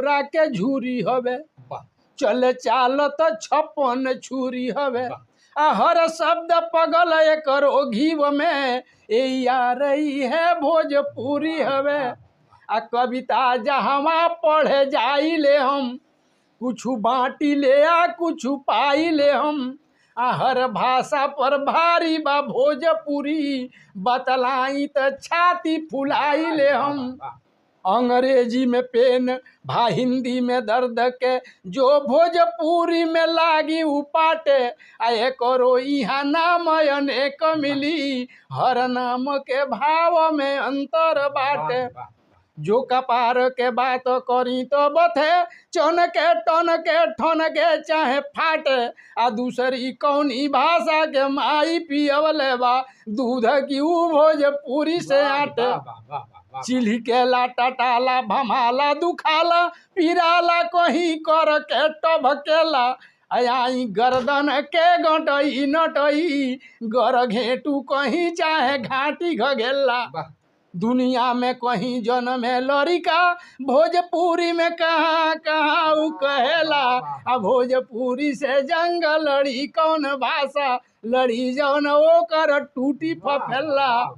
बोरा के झूरी हवे, चल चालत 56 छुरी हवे। हर शब्द पगल एकर ओघीव में, ए यार है भोजपुरी हवे। कविता जहाँ पढ़े जाइले हम, कुछ बाँटी ले आ कुछ पाई ले हम। हर भाषा पर भारी बा भोजपुरी, बतलाई त छाती फुलाई ले हम। अंग्रेजी में पेन भा हिंदी में दर्द के, जो भोजपुरी में लागी उपाटे। करो यहाँ नाम अनेक मिली, हर नाम के भाव में अंतर बाटे। जो कपार के बात करी तो बथे, चन के टन के ठन के चाहे फाटे। दूसरी कौनी भाषा के माई पियवले बा, दूध की भोजपुरी से आटे। चिल्ही के ला टटाला भमाला दुखाला, पिराला कहीं कर के टभकेला। आई गर्दन के गटई नटई, गर घेटू कहीं चाहे घाटी घगेला। दुनिया में कहीं जन्मे लड़िका, भोजपुरी में कहाँ कहाँ उ कहेला। भोजपुरी से जंग लड़ी कौन भाषा, लड़ी जौन ओकर टूटी फफेला।